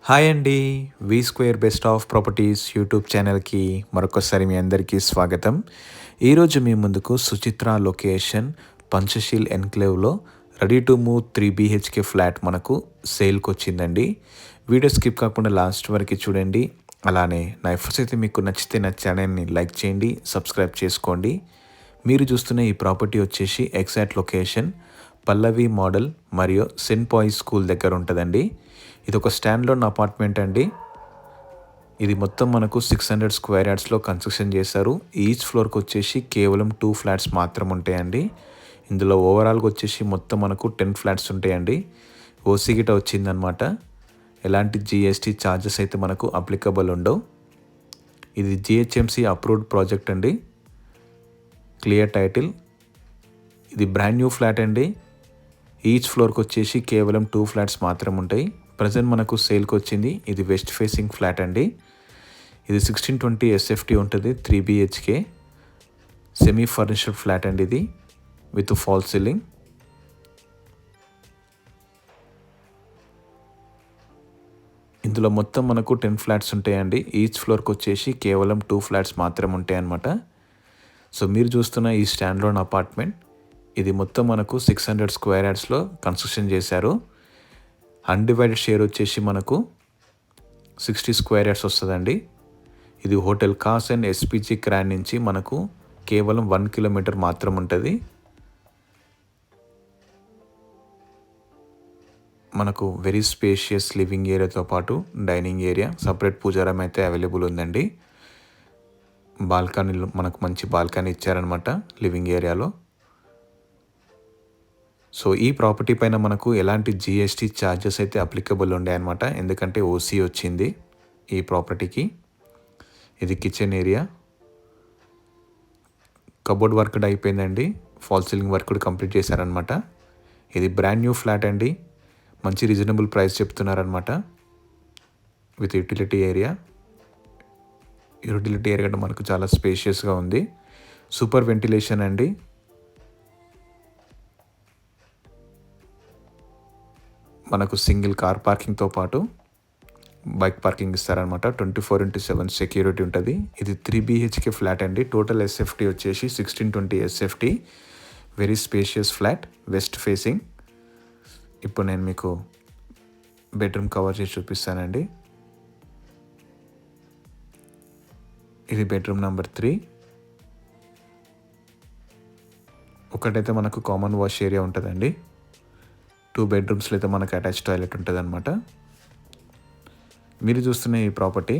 Hi అండి. V square best of properties YouTube ఛానల్‌కి మరొకసారి మీ అందరికీ స్వాగతం. ఈరోజు మీ ముందుకు సుచిత్ర లొకేషన్ పంచశీల్ ఎన్క్లేవ్‌లో ready to move 3 BHK flat మనకు సేల్‌కొచ్చిందండి. వీడియో స్కిప్ కాకుండా లాస్ట్ వరకు చూడండి. అలానే నా ఎఫర్ట్స్ అయితే మీకు నచ్చితే నా ఛానల్‌ని లైక్ చేయండి, సబ్స్క్రైబ్ చేసుకోండి. మీరు చూస్తున్న ఈ ప్రాపర్టీ వచ్చేసి ఎగ్జాక్ట్ లొకేషన్ పల్లవి మోడల్ మరియు సెయింట్ పాయిస్ స్కూల్ దగ్గర ఉంటుందండి. ఇది ఒక స్టాండ్లోన్ అపార్ట్మెంట్ అండి. ఇది మొత్తం మనకు 600 స్క్వేర్ యార్డ్స్లో కన్స్ట్రక్షన్ చేశారు. ఈచ్ ఫ్లోర్కి వచ్చేసి కేవలం 2 ఫ్లాట్స్ మాత్రం ఉంటాయండి. ఇందులో ఓవరాల్గా వచ్చేసి మొత్తం మనకు 10 ఫ్లాట్స్ ఉంటాయండి. ఓసీ గిట వచ్చిందనమాట. ఎలాంటి జిఎస్టీ ఛార్జెస్ అయితే మనకు అప్లికబుల్ ఉండవు. ఇది జిహెచ్ఎంసి అప్రూవ్డ్ ప్రాజెక్ట్ అండి. Clear title. ఇది బ్రాండ్ న్యూ ఫ్లాట్ అండి. ఈచ్ ఫ్లోర్కి వచ్చేసి కేవలం 2 ఫ్లాట్స్ మాత్రం ఉంటాయి. ప్రజెంట్ మనకు సేల్కి వచ్చింది. ఇది వెస్ట్ ఫేసింగ్ ఫ్లాట్ అండి. ఇది 1620 ఎస్ఎఫ్టీ ఉంటుంది. 3 బిహెచ్కే సెమీ ఫర్నిష్డ్ ఫ్లాట్ అండి. ఇది విత్ ఫాల్ సీలింగ్. ఇందులో మొత్తం మనకు 10 ఫ్లాట్స్ ఉంటాయండి. ఈచ్ ఫ్లోర్కి వచ్చేసి కేవలం 2 ఫ్లాట్స్ మాత్రం ఉంటాయి అన్నమాట. సో మీరు చూస్తున్న ఈ స్టాండ్లోన్ అపార్ట్మెంట్ ఇది మొత్తం మనకు 600 స్క్వేర్ యార్డ్స్లో కన్స్ట్రక్షన్ చేశారు. అన్డివైడెడ్ షేర్ వచ్చేసి మనకు 60 స్క్వేర్ యార్డ్స్ వస్తుందండి. ఇది హోటల్ కాస్ అండ్ ఎస్పీజీ క్రాన్ నుంచి మనకు కేవలం 1 కిలోమీటర్ మాత్రం ఉంటుంది. మనకు వెరీ స్పేషియస్ లివింగ్ ఏరియాతో పాటు డైనింగ్ ఏరియా, సపరేట్ పూజారం అయితే అవైలబుల్ ఉందండి. బాల్కనీలో మనకు మంచి బాల్కనీ ఇచ్చారనమాట లివింగ్ ఏరియాలో. సో ఈ ప్రాపర్టీ పైన మనకు ఎలాంటి జిఎస్టీ ఛార్జెస్ అయితే అప్లికబుల్ ఉండే అనమాట. ఎందుకంటే ఓసీ వచ్చింది ఈ ప్రాపర్టీకి. ఇది కిచెన్ ఏరియా. కబోర్డ్ వర్క్ అయిపోయిందండి. ఫాల్ సీలింగ్ వర్క్ కూడా కంప్లీట్ చేశారనమాట. ఇది బ్రాండ్ న్యూ ఫ్లాట్ అండి. మంచి రీజనబుల్ ప్రైస్ చెప్తున్నారనమాట. With utility area. Utility area మనకు చాలా స్పేషియస్గా ఉంది. సూపర్ వెంటిలేషన్ అండి. మనకు సింగిల్ కార్ పార్కింగ్తో పాటు బైక్ పార్కింగ్ ఇస్తారనమాట. 24/7 సెక్యూరిటీ ఉంటుంది. ఇది 3 బీహెచ్కే ఫ్లాట్ అండి. టోటల్ ఎస్ఎఫ్టీ వచ్చేసి 1620 SFT. Very spacious flat, west facing. ఇప్పుడు నేను మీకు బెడ్రూమ్ కవర్ చేసి చూపిస్తానండి. ఇది బెడ్రూమ్ నెంబర్ 3. ఒకటైతే మనకు కామన్ వాష్ ఏరియా ఉంటుందండి. 2 బెడ్రూమ్స్లో అయితే మనకు అటాచ్ టాయిలెట్ ఉంటుంది అనమాట. మీరు చూస్తున్న ఈ ప్రాపర్టీ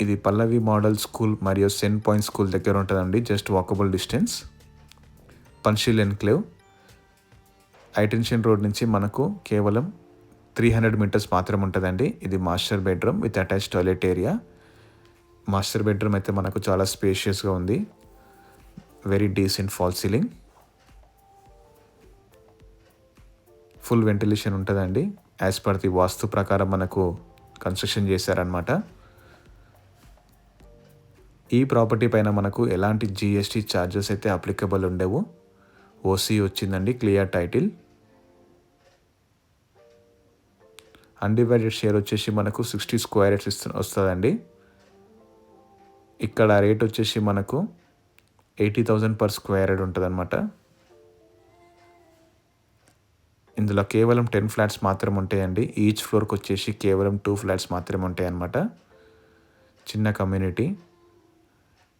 ఇది పల్లవి మోడల్ స్కూల్ మరియు సెయింట్ పాయిస్ స్కూల్ దగ్గర ఉంటుందండి. Just walkable distance. Panchsheel enclave high tension road నుంచి మనకు కేవలం 300 మీటర్స్ మాత్రం ఉంటుందండి. ఇది master bedroom with attach toilet area. Master bedroom అయితే మనకు చాలా స్పేషియస్గా ఉంది. Very decent fall ceiling. Full ventilation ఉంటుందండి. యాజ్ పర్ ది వాస్తు ప్రకారం మనకు కన్స్ట్రక్షన్ చేశారనమాట. ఈ ప్రాపర్టీ పైన మనకు ఎలాంటి జిఎస్టీ ఛార్జెస్ అయితే అప్లికబుల్ ఉండవు. ఓసీ వచ్చిందండి. Clear title. అన్డివైడెడ్ షేర్ వచ్చేసి మనకు 60 స్క్వేర్ యార్డ్స్ వస్తుందండి. ఇక్కడ రేట్ వచ్చేసి మనకు 80,000 పర్ స్క్వేర్ యార్డ్ ఉంటుంది అనమాట. ఇందులో కేవలం 10 ఫ్లాట్స్ మాత్రం ఉంటాయండి. ఈచ్ ఫ్లోర్కి వచ్చేసి కేవలం 2 ఫ్లాట్స్ మాత్రమే ఉంటాయి అన్నమాట. చిన్న కమ్యూనిటీ.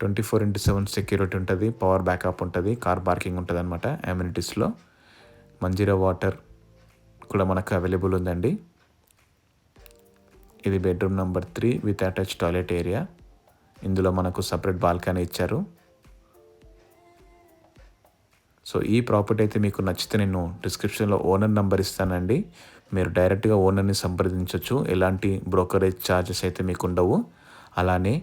24/7 సెక్యూరిటీ ఉంటుంది. పవర్ బ్యాకప్ ఉంటుంది. కార్ పార్కింగ్ ఉంటుంది అనమాట. అమ్యూనిటీస్లో మంజీరా వాటర్ కూడా మనకు అవైలబుల్ ఉందండి. ఇది bedroom number 3 with attach toilet area. ఇందులో మనకు సపరేట్ బాల్కనీ ఇచ్చారు. సో ఈ ప్రాపర్టీ అయితే మీకు నచ్చితే నేను డిస్క్రిప్షన్లో ఓనర్ నెంబర్ ఇస్తానండి. మీరు డైరెక్ట్గా ఓనర్ని సంప్రదించవచ్చు. ఎలాంటి బ్రోకరేజ్ ఛార్జెస్ అయితే మీకు ఉండవు. అలానే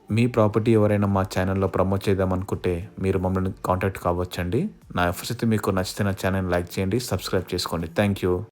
మీ ప్రాపర్టీ ఎవరైనా మా ఛానల్లో ప్రమోట్ చేద్దామనుకుంటే మీరు మమ్మల్ని కాంటాక్ట్ కావచ్చండి. నా ఎఫర్ట్స్ అయితే మీకు నచ్చితే నా ఛానల్ లైక్ చేయండి, సబ్స్క్రైబ్ చేసుకోండి. Thank you.